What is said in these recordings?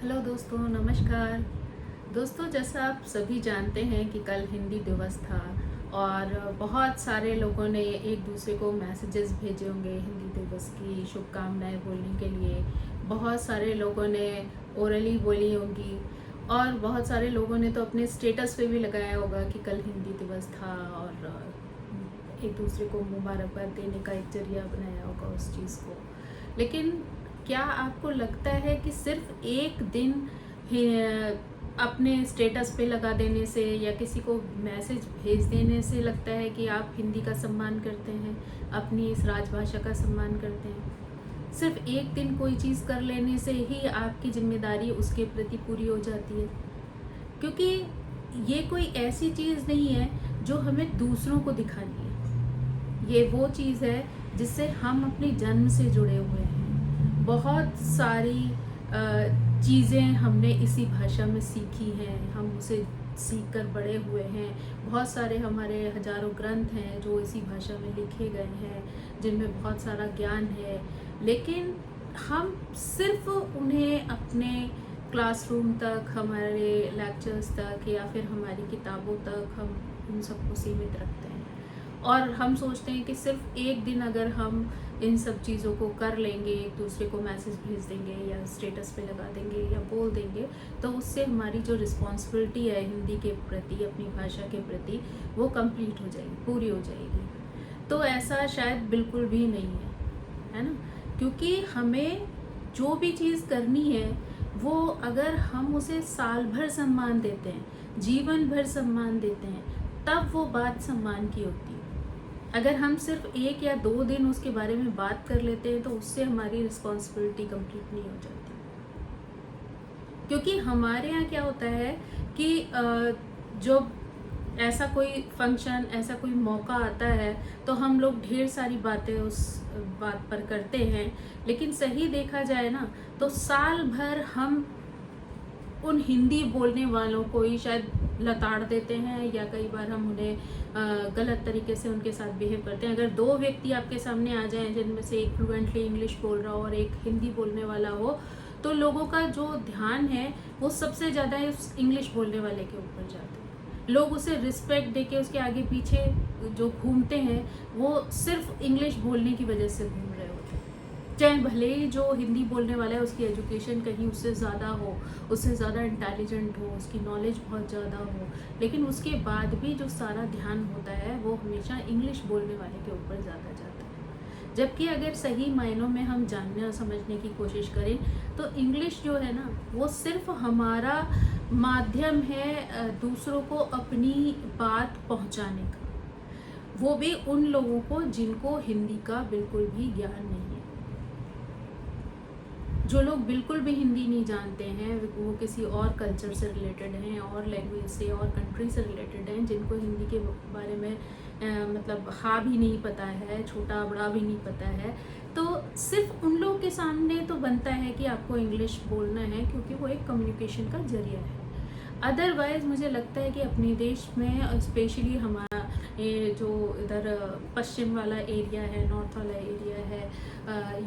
Hello दोस्तों, नमस्कार। दोस्तों, जैसा आप सभी जानते हैं कि कल हिंदी दिवस था और बहुत सारे लोगों ने एक दूसरे को मैसेजेस भेजे होंगे हिंदी दिवस की शुभकामनाएं बोलने के लिए। बहुत सारे लोगों ने ओरली बोली होंगी और बहुत सारे लोगों ने तो अपने स्टेटस पे भी लगाया होगा कि कल हिंदी दिवस था और एक दूसरे को मुबारकबाद देने का एक जरिया बनाया होगा उस चीज़ को। लेकिन क्या आपको लगता है कि सिर्फ एक दिन ही अपने स्टेटस पे लगा देने से या किसी को मैसेज भेज देने से लगता है कि आप हिंदी का सम्मान करते हैं, अपनी इस राजभाषा का सम्मान करते हैं? सिर्फ एक दिन कोई चीज़ कर लेने से ही आपकी जिम्मेदारी उसके प्रति पूरी हो जाती है? क्योंकि ये कोई ऐसी चीज़ नहीं है जो हमें दूसरों को दिखानी है। ये वो चीज़ है जिससे हम अपने जन्म से जुड़े हुए हैं। बहुत सारी चीज़ें हमने इसी भाषा में सीखी हैं, हम उसे सीख कर बड़े हुए हैं। बहुत सारे हमारे हजारों ग्रंथ हैं जो इसी भाषा में लिखे गए हैं, जिनमें बहुत सारा ज्ञान है। लेकिन हम सिर्फ उन्हें अपने क्लासरूम तक, हमारे लेक्चर्स तक या फिर हमारी किताबों तक हम उन सबको सीमित रखते हैं और हम सोचते हैं कि सिर्फ एक दिन अगर हम इन सब चीज़ों को कर लेंगे, एक दूसरे को मैसेज भेज देंगे या स्टेटस पे लगा देंगे या बोल देंगे, तो उससे हमारी जो रिस्पॉन्सिबिलिटी है हिंदी के प्रति, अपनी भाषा के प्रति, वो कंप्लीट हो जाएगी, पूरी हो जाएगी। तो ऐसा शायद बिल्कुल भी नहीं है ना? क्योंकि हमें जो भी चीज़ करनी है वो अगर हम उसे साल भर सम्मान देते हैं, जीवन भर सम्मान देते हैं, तब वो बात सम्मान की होती है। अगर हम सिर्फ एक या दो दिन उसके बारे में बात कर लेते हैं तो उससे हमारी रिस्पॉन्सिबिलिटी कंप्लीट नहीं हो जाती। क्योंकि हमारे यहाँ क्या होता है कि जो ऐसा कोई फंक्शन, ऐसा कोई मौका आता है तो हम लोग ढेर सारी बातें उस बात पर करते हैं। लेकिन सही देखा जाए ना तो साल भर हम उन हिंदी बोलने वालों को ही शायद लताड़ देते हैं या कई बार हम उन्हें गलत तरीके से उनके साथ बिहेव करते हैं। अगर दो व्यक्ति आपके सामने आ जाएं जिनमें से एक फ्लुएंटली इंग्लिश बोल रहा हो और एक हिंदी बोलने वाला हो, तो लोगों का जो ध्यान है वो सबसे ज़्यादा उस इंग्लिश बोलने वाले के ऊपर जाता है। लोग उसे रिस्पेक्ट देके उसके आगे पीछे जो घूमते हैं वो सिर्फ इंग्लिश बोलने की वजह से घूम रहे होते हैं। चाहे भले ही जो हिंदी बोलने वाला है उसकी एजुकेशन कहीं उससे ज़्यादा हो, उससे ज़्यादा इंटेलिजेंट हो, उसकी नॉलेज बहुत ज़्यादा हो, लेकिन उसके बाद भी जो सारा ध्यान होता है वो हमेशा इंग्लिश बोलने वाले के ऊपर ज़्यादा जाता है। जबकि अगर सही मायनों में हम जानने और समझने की कोशिश करें तो इंग्लिश जो है ना वो सिर्फ हमारा माध्यम है दूसरों को अपनी बात पहुंचाने का, वो भी उन लोगों को जिनको हिंदी का बिल्कुल भी ज्ञान नहीं है। जो लोग बिल्कुल भी हिंदी नहीं जानते हैं, वो किसी और कल्चर से रिलेटेड हैं, और लैंग्वेज से और कंट्री से रिलेटेड हैं, जिनको हिंदी के बारे में मतलब हाँ भी नहीं पता है, छोटा बड़ा भी नहीं पता है, तो सिर्फ उन लोगों के सामने तो बनता है कि आपको इंग्लिश बोलना है क्योंकि वो एक कम्युनिकेशन का जरिया है। अदरवाइज़ मुझे लगता है कि अपने देश में स्पेशली हमारा ये जो इधर पश्चिम वाला एरिया है, नॉर्थ वाला एरिया है,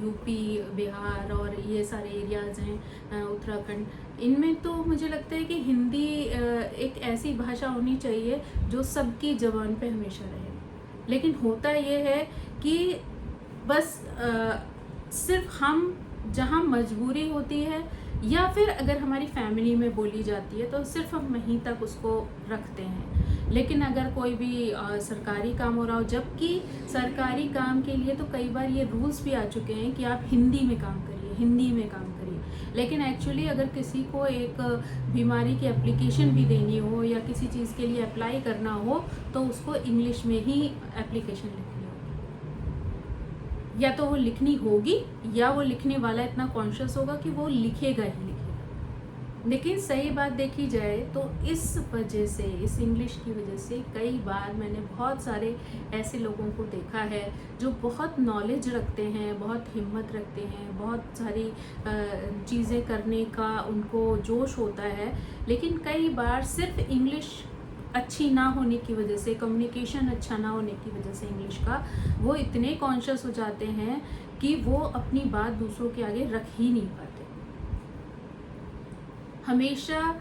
यूपी, बिहार और ये सारे एरियाज़ हैं, उत्तराखंड, इनमें तो मुझे लगता है कि हिंदी एक ऐसी भाषा होनी चाहिए जो सबकी ज़बान पे हमेशा रहे। लेकिन होता ये है कि बस सिर्फ हम जहाँ मजबूरी होती है या फिर अगर हमारी फैमिली में बोली जाती है तो सिर्फ हम वहीं तक उसको रखते हैं। लेकिन अगर कोई भी सरकारी काम हो रहा हो, जबकि सरकारी काम के लिए तो कई बार ये रूल्स भी आ चुके हैं कि आप हिंदी में काम करिए, हिंदी में काम करिए, लेकिन एक्चुअली अगर किसी को एक बीमारी की एप्लीकेशन भी देनी हो या किसी चीज़ के लिए अप्लाई करना हो तो उसको इंग्लिश में ही एप्लीकेशन लिखनी होगी, या तो वो लिखनी होगी या वो लिखने वाला इतना कॉन्शियस होगा कि वो लिखेगा ही लिखेगा। लेकिन सही बात देखी जाए तो इस वजह से, इस इंग्लिश की वजह से कई बार मैंने बहुत सारे ऐसे लोगों को देखा है जो बहुत नॉलेज रखते हैं, बहुत हिम्मत रखते हैं, बहुत सारी चीज़ें करने का उनको जोश होता है, लेकिन कई बार सिर्फ इंग्लिश अच्छी ना होने की वजह से, कम्युनिकेशन अच्छा ना होने की वजह से इंग्लिश का, वो इतने कॉन्शियस हो जाते हैं कि वो अपनी बात दूसरों के आगे रख ही नहीं पाते। हमेशा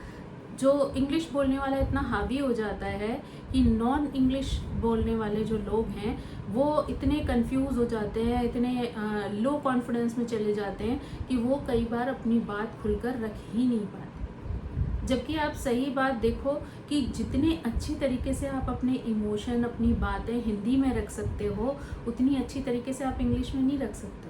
जो इंग्लिश बोलने वाला इतना हावी हो जाता है कि नॉन इंग्लिश बोलने वाले जो लोग हैं वो इतने कंफ्यूज हो जाते हैं, इतने लो कॉन्फिडेंस में चले जाते हैं कि वो कई बार अपनी बात खुलकर रख ही नहीं पाते। जबकि आप सही बात देखो कि जितने अच्छी तरीके से आप अपने इमोशन, अपनी बातें हिंदी में रख सकते हो, उतनी अच्छी तरीके से आप इंग्लिश में नहीं रख सकते।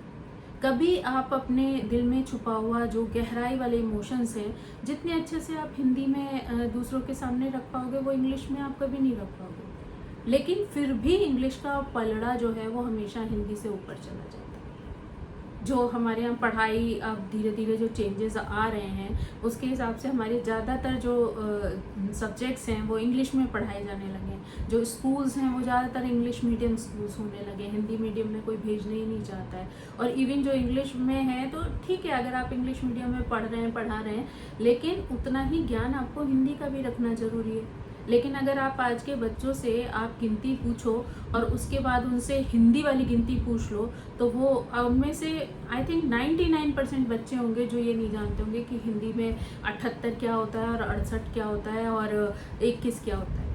कभी आप अपने दिल में छुपा हुआ जो गहराई वाले इमोशंस हैं, जितने अच्छे से आप हिंदी में दूसरों के सामने रख पाओगे, वो इंग्लिश में आप कभी नहीं रख पाओगे। लेकिन फिर भी इंग्लिश का पलड़ा जो है वो हमेशा हिंदी से ऊपर चला जाता है। जो हमारे यहाँ पढ़ाई अब धीरे धीरे जो चेंजेस आ रहे हैं, उसके हिसाब से हमारे ज़्यादातर जो सब्जेक्ट्स हैं वो इंग्लिश में पढ़ाए जाने लगे हैं। जो स्कूल्स हैं वो ज़्यादातर इंग्लिश मीडियम स्कूल्स होने लगे, हिंदी मीडियम में कोई भेजने ही नहीं चाहता है। और इवन जो इंग्लिश में है तो ठीक है, अगर आप इंग्लिश मीडियम में पढ़ रहे हैं, पढ़ा रहे हैं, लेकिन उतना ही ज्ञान आपको हिंदी का भी रखना ज़रूरी है। लेकिन अगर आप आज के बच्चों से आप गिनती पूछो और उसके बाद उनसे हिंदी वाली गिनती पूछ लो, तो वो उनमें से आई थिंक 99% बच्चे होंगे जो ये नहीं जानते होंगे कि हिंदी में 78 क्या होता है और 68 क्या होता है और 21 क्या होता है।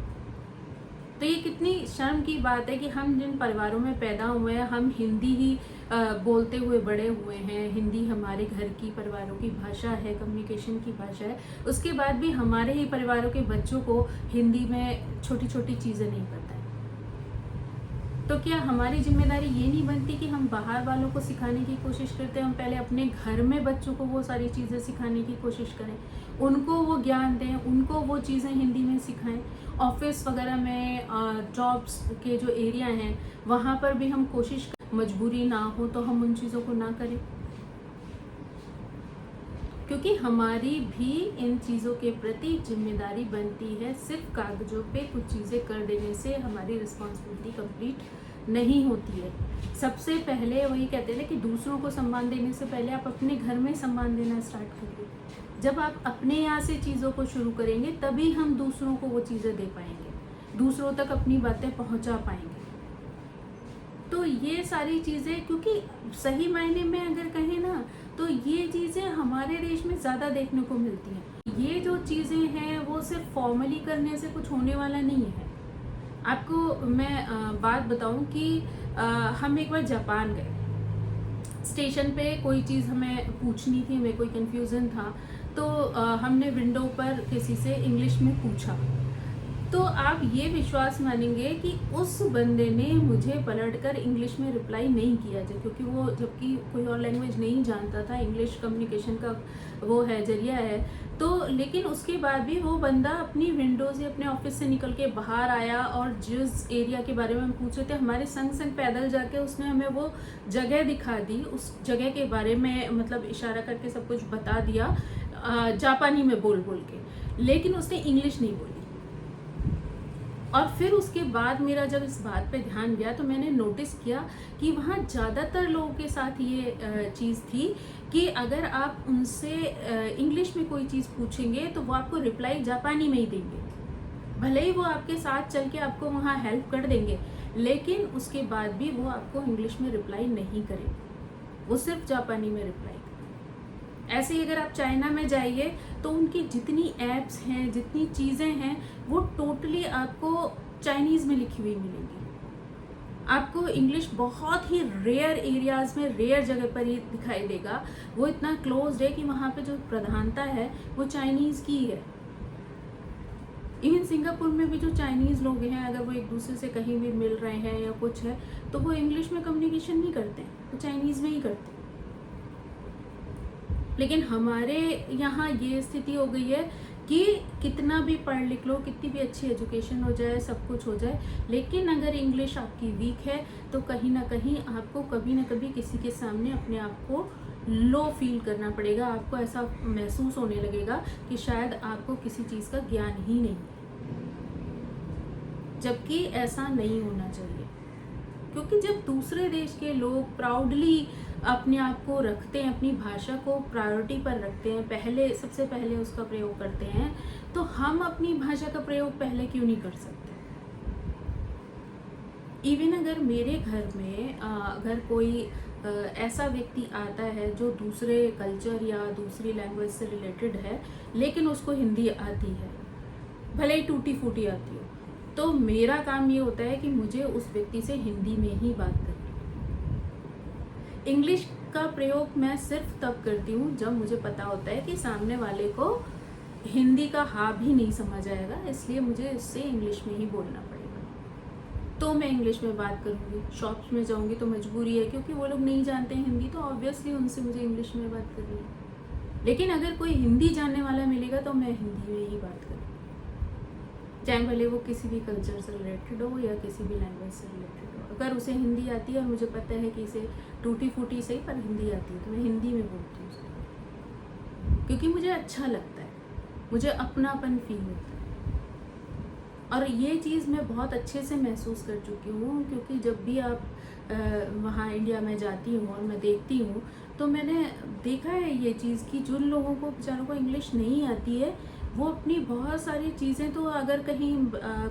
तो ये कितनी शर्म की बात है कि हम जिन परिवारों में पैदा हुए हैं, हम हिंदी ही बोलते हुए बड़े हुए हैं, हिंदी हमारे घर की, परिवारों की भाषा है, कम्युनिकेशन की भाषा है, उसके बाद भी हमारे ही परिवारों के बच्चों को हिंदी में छोटी छोटी चीज़ें नहीं पता है। तो क्या हमारी जिम्मेदारी ये नहीं बनती कि हम बाहर वालों को सिखाने की कोशिश करते हैं, हम पहले अपने घर में बच्चों को वो सारी चीज़ें सिखाने की कोशिश करें, उनको वो ज्ञान दें, उनको वो चीज़ें हिंदी में सिखाएं। ऑफिस वगैरह में, जॉब्स के जो एरिया हैं वहाँ पर भी हम कोशिश, मजबूरी ना हो तो हम उन चीज़ों को ना करें, क्योंकि हमारी भी इन चीज़ों के प्रति जिम्मेदारी बनती है। सिर्फ कागजों पे कुछ चीज़ें कर देने से हमारी रिस्पॉन्सिबिलिटी कंप्लीट नहीं होती है। सबसे पहले वही कहते हैं कि दूसरों को सम्मान देने से पहले आप अपने घर में सम्मान देना स्टार्ट करिए। जब आप अपने यहाँ से चीज़ों को शुरू करेंगे तभी हम दूसरों को वो चीज़ें दे पाएंगे, दूसरों तक अपनी बातें पहुँचा पाएंगे। तो ये सारी चीज़ें, क्योंकि सही मायने में अगर कहें ना तो ये चीज़ें हमारे देश में ज़्यादा देखने को मिलती हैं। ये जो चीज़ें हैं वो सिर्फ फॉर्मली करने से कुछ होने वाला नहीं है। आपको मैं बात बताऊं कि हम एक बार जापान गए, स्टेशन पे कोई चीज़ हमें पूछनी थी, हमें कोई कन्फ्यूज़न था, तो हमने विंडो पर किसी से इंग्लिश में पूछा। तो आप ये विश्वास मानेंगे कि उस बंदे ने मुझे पलटकर इंग्लिश में रिप्लाई नहीं किया, क्योंकि वो जबकि कोई और लैंग्वेज नहीं जानता था, इंग्लिश कम्युनिकेशन का वो है, जरिया है। तो लेकिन उसके बाद भी वो बंदा अपनी विंडो से, अपने ऑफिस से निकल के बाहर आया और जिस एरिया के बारे में हम पूछ रहे थे, हमारे संग संग पैदल जाके उसने हमें वो जगह दिखा दी, उस जगह के बारे में मतलब इशारा करके सब कुछ बता दिया, जापानी में बोल बोल के, लेकिन उसने इंग्लिश नहीं बोली। और फिर उसके बाद मेरा जब इस बात पे ध्यान गया तो मैंने नोटिस किया कि वहाँ ज़्यादातर लोगों के साथ ये चीज़ थी कि अगर आप उनसे इंग्लिश में कोई चीज़ पूछेंगे तो वो आपको रिप्लाई जापानी में ही देंगे। भले ही वो आपके साथ चल के आपको वहाँ हेल्प कर देंगे, लेकिन उसके बाद भी वो आपको इंग्लिश में रिप्लाई नहीं करेंगे, वो सिर्फ जापानी में रिप्लाई। ऐसे ही अगर आप चाइना में जाइए तो उनकी जितनी ऐप्स हैं, जितनी चीज़ें हैं, वो टोटली आपको चाइनीज़ में लिखी हुई मिलेंगी। आपको इंग्लिश बहुत ही रेयर एरियाज़ में, रेयर जगह पर ही दिखाई देगा। वो इतना क्लोज्ड है कि वहाँ पे जो प्रधानता है वो चाइनीज़ की है। इवन सिंगापुर में भी जो चाइनीज़ लोग हैं, अगर वो एक दूसरे से कहीं भी मिल रहे हैं या कुछ है, तो वो इंग्लिश में कम्युनिकेशन नहीं करते हैं, वो चाइनीज़ में ही करते हैं। लेकिन हमारे यहाँ ये स्थिति हो गई है कि कितना भी पढ़ लिख लो, कितनी भी अच्छी एजुकेशन हो जाए, सब कुछ हो जाए, लेकिन अगर इंग्लिश आपकी वीक है तो कहीं ना कहीं आपको कभी ना कभी किसी के सामने अपने आप को लो फील करना पड़ेगा। आपको ऐसा महसूस होने लगेगा कि शायद आपको किसी चीज़ का ज्ञान ही नहीं, जबकि ऐसा नहीं होना चाहिए। क्योंकि जब दूसरे देश के लोग प्राउडली अपने आप को रखते हैं, अपनी भाषा को प्रायोरिटी पर रखते हैं, सबसे पहले उसका प्रयोग करते हैं, तो हम अपनी भाषा का प्रयोग पहले क्यों नहीं कर सकते। इवन अगर मेरे घर में अगर कोई ऐसा व्यक्ति आता है जो दूसरे कल्चर या दूसरी लैंग्वेज से रिलेटेड है, लेकिन उसको हिंदी आती है, भले ही टूटी फूटी आती हो, तो मेरा काम ये होता है कि मुझे उस व्यक्ति से हिंदी में ही बात करनी। इंग्लिश का प्रयोग मैं सिर्फ तब करती हूँ जब मुझे पता होता है कि सामने वाले को हिंदी का हा भी नहीं समझ आएगा, इसलिए मुझे इससे इंग्लिश में ही बोलना पड़ेगा, तो मैं इंग्लिश में बात करूँगी। शॉप्स में जाऊँगी तो मजबूरी है, क्योंकि वो लोग नहीं जानते हैं हिंदी, तो ऑब्वियसली उनसे मुझे इंग्लिश में बात करनी है। लेकिन अगर कोई हिंदी जानने वाला मिलेगा तो मैं हिंदी में ही बात करूँगी, चाहे भले वो किसी भी कल्चर से रिलेटेड हो या किसी भी लैंग्वेज से रिलेटेड हो। अगर उसे हिंदी आती है और मुझे पता है कि इसे टूटी फूटी सही पर हिंदी आती है, तो मैं हिंदी में बोलती हूँ, क्योंकि मुझे अच्छा लगता है, मुझे अपनापन फील होता है। और ये चीज़ मैं बहुत अच्छे से महसूस कर चुकी हूँ, क्योंकि जब भी आप वहाँ इंडिया में जाती हूँ और मैं देखती हूँ, तो मैंने देखा है ये चीज़ कि जिन लोगों को बेचारों को इंग्लिश नहीं आती है, वो अपनी बहुत सारी चीज़ें, तो अगर कहीं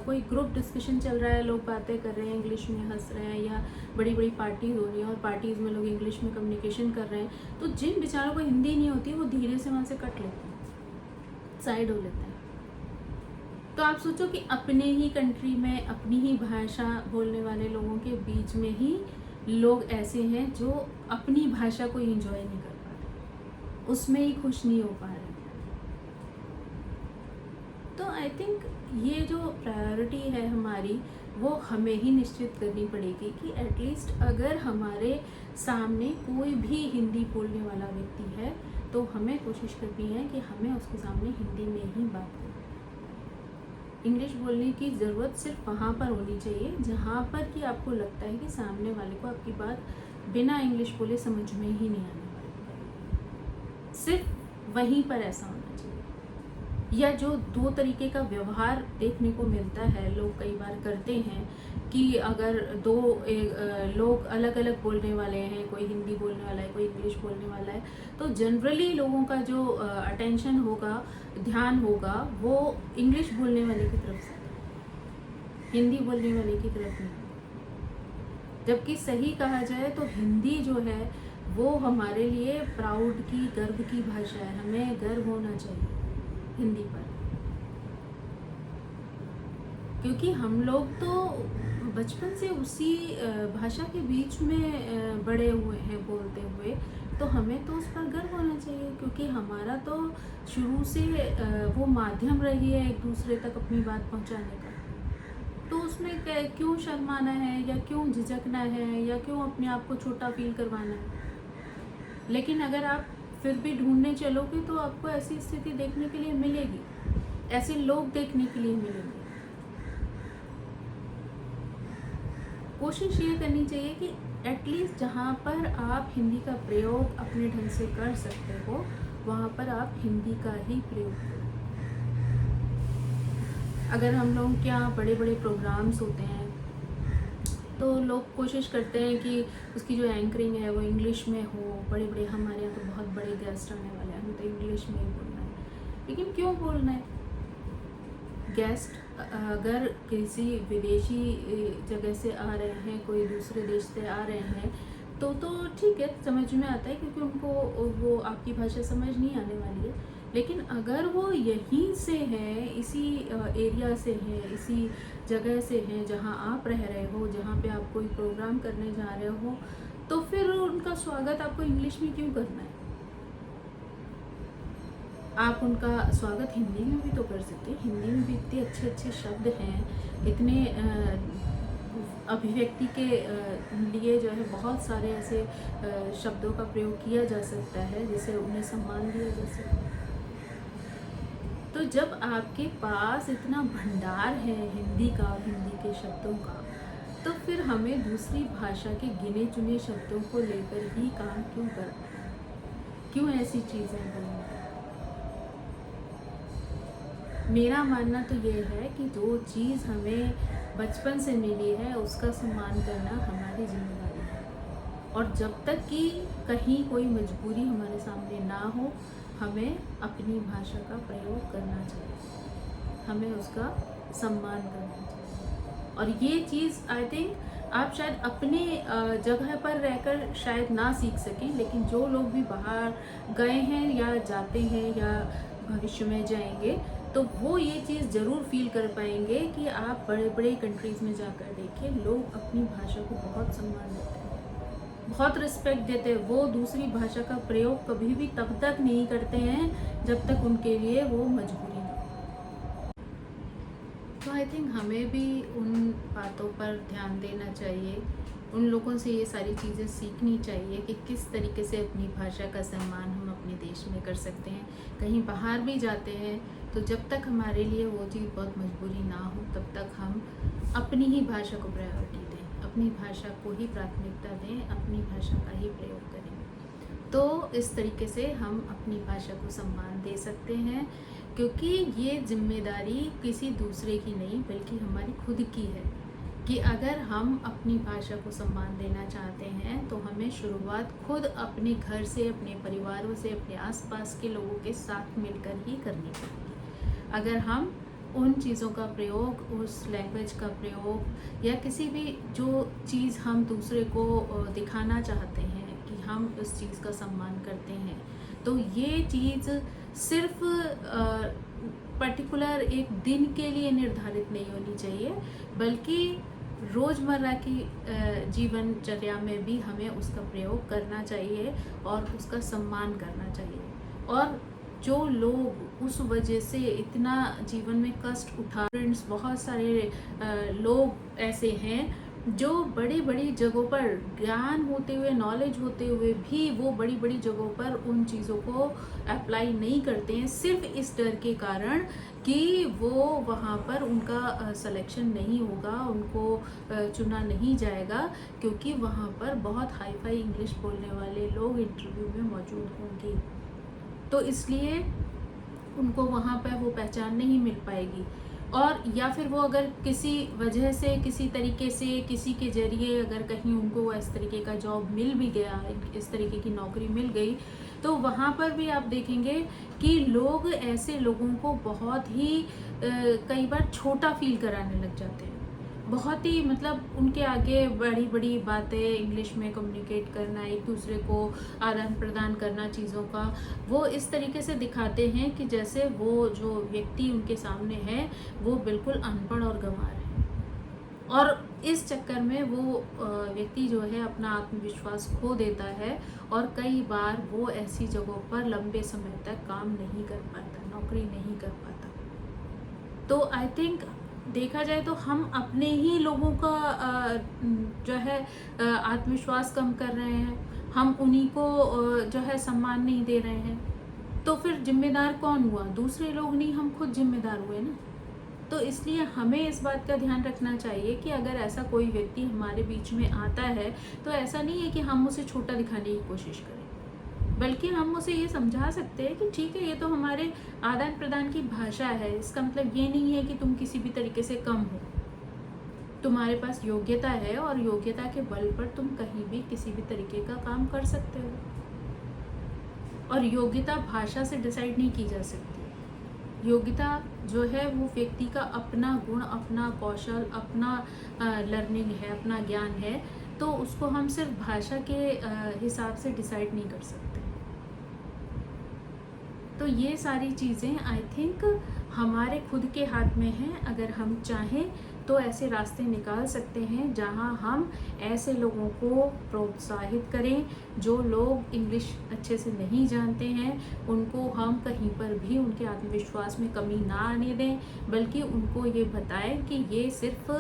कोई ग्रुप डिस्कशन चल रहा है, लोग बातें कर रहे हैं, इंग्लिश में हंस रहे हैं, या बड़ी बड़ी पार्टीज हो रही हैं और पार्टीज़ में लोग इंग्लिश में कम्युनिकेशन कर रहे हैं, तो जिन बेचारों को हिंदी नहीं होती वो धीरे से वहाँ से कट लेते हैं, साइड हो लेते हैं। तो आप सोचो कि अपने ही कंट्री में अपनी ही भाषा बोलने वाले लोगों के बीच में ही लोग ऐसे हैं जो अपनी भाषा को एंजॉय नहीं कर पा रहे, उसमें ही खुश नहीं हो पा रहे। तो आई थिंक ये जो प्रायोरिटी है हमारी, वो हमें ही निश्चित करनी पड़ेगी कि एटलीस्ट अगर हमारे सामने कोई भी हिंदी बोलने वाला व्यक्ति है, तो हमें कोशिश करनी है कि हमें उसके सामने हिंदी में ही बात करें। इंग्लिश बोलने की ज़रूरत सिर्फ वहाँ पर होनी चाहिए जहाँ पर कि आपको लगता है कि सामने वाले को आपकी बात बिना इंग्लिश बोले समझ में ही नहीं आने वाली, सिर्फ वहीं पर ऐसा होना चाहिए। या जो दो तरीके का व्यवहार देखने को मिलता है, लोग कई बार करते हैं कि अगर दो लोग अलग अलग बोलने वाले हैं, कोई हिंदी बोलने वाला है, कोई इंग्लिश बोलने वाला है, तो जनरली लोगों का जो अटेंशन होगा, ध्यान होगा, वो इंग्लिश बोलने वाले की तरफ से, हिंदी बोलने वाले की तरफ नहीं। जबकि सही कहा जाए तो हिंदी जो है वो हमारे लिए प्राउड की, गर्व की भाषा है, हमें गर्व होना चाहिए हिंदी पर, क्योंकि हम लोग तो बचपन से उसी भाषा के बीच में बड़े हुए हैं बोलते हुए, तो हमें तो उस पर गर्व होना चाहिए, क्योंकि हमारा तो शुरू से वो माध्यम रही है एक दूसरे तक अपनी बात पहुंचाने का। तो उसमें क्यों शर्माना है, या क्यों झिझकना है, या क्यों अपने आप को छोटा फील करवाना है। लेकिन अगर आप फिर भी ढूंढने चलोगे तो आपको ऐसी स्थिति देखने के लिए मिलेगी, ऐसे लोग देखने के लिए मिलेंगे। कोशिश ये करनी चाहिए कि एटलीस्ट जहाँ पर आप हिंदी का प्रयोग अपने ढंग से कर सकते हो, वहाँ पर आप हिंदी का ही प्रयोग करो। अगर हम लोग के यहाँ बड़े बड़े प्रोग्राम्स होते हैं, तो लोग कोशिश करते हैं कि उसकी जो एंकरिंग है वो इंग्लिश में हो। बड़े बड़े हमारे यहाँ तो बहुत बड़े गेस्ट आने वाले हैं, हमें तो इंग्लिश में ही बोलना है। लेकिन क्यों बोलना है? गेस्ट अगर किसी विदेशी जगह से आ रहे हैं, कोई दूसरे देश से आ रहे हैं, तो ठीक है, समझ में आता है, क्योंकि उनको वो आपकी भाषा समझ नहीं आने वाली है। लेकिन अगर वो यहीं से हैं, इसी एरिया से हैं, इसी जगह से हैं जहाँ आप रह रहे हो, जहाँ पे आप कोई प्रोग्राम करने जा रहे हो, तो फिर उनका स्वागत आपको इंग्लिश में क्यों करना है? आप उनका स्वागत हिंदी में भी तो कर सकते हैं। हिंदी में भी इतने अच्छे अच्छे शब्द हैं, इतने अभिव्यक्ति के लिए जो है बहुत सारे ऐसे शब्दों का प्रयोग किया जा सकता है जिससे उन्हें सम्मान दिया जा सकता है। तो जब आपके पास इतना भंडार है हिंदी का, हिंदी के शब्दों का, तो फिर हमें दूसरी भाषा के गिने चुने शब्दों को लेकर ही काम क्यों करना है? क्यों ऐसी चीज़ें बोलना? मेरा मानना तो ये है कि जो चीज़ हमें बचपन से मिली है उसका सम्मान करना हमारी जिम्मेदारी है, और जब तक कि कहीं कोई मजबूरी हमारे सामने ना हो, हमें अपनी भाषा का प्रयोग करना चाहिए, हमें उसका सम्मान करना चाहिए। और ये चीज़ आई थिंक आप शायद अपने जगह पर रहकर शायद ना सीख सकें, लेकिन जो लोग भी बाहर गए हैं या जाते हैं या भविष्य में जाएंगे, तो वो ये चीज़ ज़रूर फील कर पाएंगे कि आप बड़े बड़े कंट्रीज़ में जाकर देखें, लोग अपनी भाषा को बहुत सम्मान देते हैं, बहुत रिस्पेक्ट देते हैं। वो दूसरी भाषा का प्रयोग कभी भी तब तक नहीं करते हैं जब तक उनके लिए वो मजबूरी ना हो। तो आई थिंक हमें भी उन बातों पर ध्यान देना चाहिए, उन लोगों से ये सारी चीज़ें सीखनी चाहिए कि किस तरीके से अपनी भाषा का सम्मान हम अपने देश में कर सकते हैं। कहीं बाहर भी जाते हैं तो जब तक हमारे लिए वो चीज़ बहुत मजबूरी ना हो, तब तक हम अपनी ही भाषा को प्रायोरिटी दें, अपनी भाषा को ही प्राथमिकता दें, अपनी भाषा का ही प्रयोग करें। तो इस तरीके से हम अपनी भाषा को सम्मान दे सकते हैं, क्योंकि ये जिम्मेदारी किसी दूसरे की नहीं बल्कि हमारी खुद की है कि अगर हम अपनी भाषा को सम्मान देना चाहते हैं तो हमें शुरुआत खुद अपने घर से, अपने परिवारों से, अपने आसपास के लोगों के साथ मिलकर ही करनी पड़ेगी। अगर हम उन चीज़ों का प्रयोग, उस लैंग्वेज का प्रयोग या किसी भी जो चीज़ हम दूसरे को दिखाना चाहते हैं कि हम इस चीज़ का सम्मान करते हैं, तो ये चीज़ सिर्फ पर्टिकुलर एक दिन के लिए निर्धारित नहीं होनी चाहिए, बल्कि रोज़मर्रा की जीवनचर्या में भी हमें उसका प्रयोग करना चाहिए और उसका सम्मान करना चाहिए। और जो लोग उस वजह से इतना जीवन में कष्ट उठा, फ्रेंड्स, बहुत सारे लोग ऐसे हैं जो बड़ी बड़ी जगहों पर ज्ञान होते हुए, नॉलेज होते हुए भी वो बड़ी बड़ी जगहों पर उन चीज़ों को अप्लाई नहीं करते हैं, सिर्फ इस डर के कारण कि वो वहाँ पर उनका सिलेक्शन नहीं होगा, उनको चुना नहीं जाएगा, क्योंकि वहाँ पर बहुत हाई फाई इंग्लिश बोलने वाले लोग इंटरव्यू में मौजूद होंगे। तो इसलिए उनको वहाँ पर वो पहचान नहीं मिल पाएगी। और या फिर वो अगर किसी वजह से, किसी तरीके से, किसी के ज़रिए अगर कहीं उनको इस तरीके का जॉब मिल भी गया, इस तरीके की नौकरी मिल गई, तो वहाँ पर भी आप देखेंगे कि लोग ऐसे लोगों को बहुत ही कई बार छोटा फील कराने लग जाते हैं। बहुत ही मतलब उनके आगे बड़ी बड़ी बातें, इंग्लिश में कम्युनिकेट करना, एक दूसरे को आदान प्रदान करना चीज़ों का, वो इस तरीके से दिखाते हैं कि जैसे वो जो व्यक्ति उनके सामने है वो बिल्कुल अनपढ़ और गंवार है। और इस चक्कर में वो व्यक्ति जो है अपना आत्मविश्वास खो देता है और कई बार वो ऐसी जगहों पर लंबे समय तक काम नहीं कर पाता, नौकरी नहीं कर पाता। तो आई थिंक देखा जाए तो हम अपने ही लोगों का जो है आत्मविश्वास कम कर रहे हैं, हम उन्हीं को जो है सम्मान नहीं दे रहे हैं। तो फिर जिम्मेदार कौन हुआ? दूसरे लोग नहीं, हम खुद जिम्मेदार हुए ना। तो इसलिए हमें इस बात का ध्यान रखना चाहिए कि अगर ऐसा कोई व्यक्ति हमारे बीच में आता है तो ऐसा नहीं है कि हम उसे छोटा दिखाने की कोशिश करें, बल्कि हम उसे ये समझा सकते हैं कि ठीक है, ये तो हमारे आदान प्रदान की भाषा है। इसका मतलब ये नहीं है कि तुम किसी भी तरीके से कम हो, तुम्हारे पास योग्यता है और योग्यता के बल पर तुम कहीं भी किसी भी तरीके का काम कर सकते हो। और योग्यता भाषा से डिसाइड नहीं की जा सकती। योग्यता जो है वो व्यक्ति का अपना गुण, अपना कौशल, अपना लर्निंग है, अपना ज्ञान है, तो उसको हम सिर्फ भाषा के हिसाब से डिसाइड नहीं कर सकते। तो ये सारी चीज़ें आई थिंक हमारे खुद के हाथ में हैं। अगर हम चाहें तो ऐसे रास्ते निकाल सकते हैं जहां हम ऐसे लोगों को प्रोत्साहित करें, जो लोग इंग्लिश अच्छे से नहीं जानते हैं, उनको हम कहीं पर भी उनके आत्मविश्वास में कमी ना आने दें, बल्कि उनको ये बताएं कि ये सिर्फ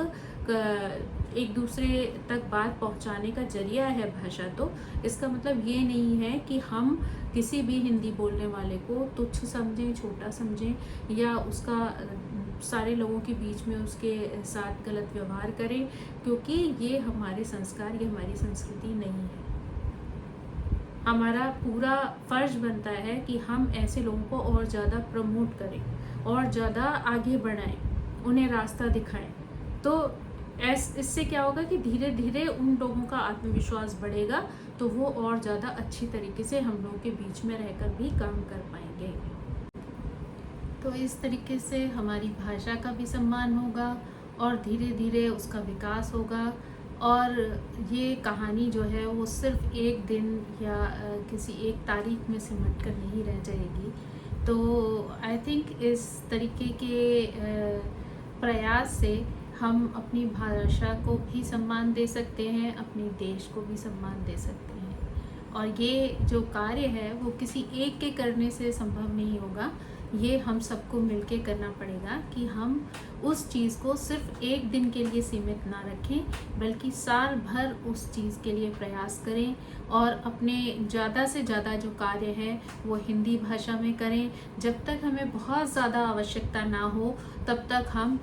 एक दूसरे तक बात पहुंचाने का जरिया है भाषा। तो इसका मतलब ये नहीं है कि हम किसी भी हिंदी बोलने वाले को तुच्छ समझें, छोटा समझें या उसका सारे लोगों के बीच में उसके साथ गलत व्यवहार करें, क्योंकि ये हमारे संस्कार, ये हमारी संस्कृति नहीं है। हमारा पूरा फर्ज बनता है कि हम ऐसे लोगों को और ज़्यादा प्रमोट करें और ज़्यादा आगे बढ़ाएं, उन्हें रास्ता दिखाएं। तो इससे क्या होगा कि धीरे धीरे उन लोगों का आत्मविश्वास बढ़ेगा, तो वो और ज़्यादा अच्छी तरीके से हम लोगों के बीच में रहकर भी काम कर पाएंगे। तो इस तरीके से हमारी भाषा का भी सम्मान होगा और धीरे धीरे उसका विकास होगा और ये कहानी जो है वो सिर्फ एक दिन या किसी एक तारीख में सिमट कर नहीं रह जाएगी। तो आई थिंक इस तरीके के प्रयास से हम अपनी भाषा को भी सम्मान दे सकते हैं, अपने देश को भी सम्मान दे सकते हैं। और ये जो कार्य है वो किसी एक के करने से संभव नहीं होगा, ये हम सबको मिलके करना पड़ेगा कि हम उस चीज़ को सिर्फ एक दिन के लिए सीमित ना रखें, बल्कि साल भर उस चीज़ के लिए प्रयास करें और अपने ज़्यादा से ज़्यादा जो कार्य है वो हिंदी भाषा में करें। जब तक हमें बहुत ज़्यादा आवश्यकता ना हो तब तक हम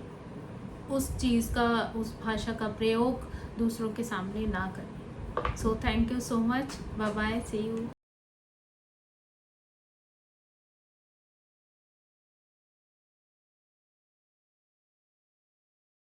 उस चीज़ का, उस भाषा का प्रयोग दूसरों के सामने ना करें। So thank you so much, bye bye, see you.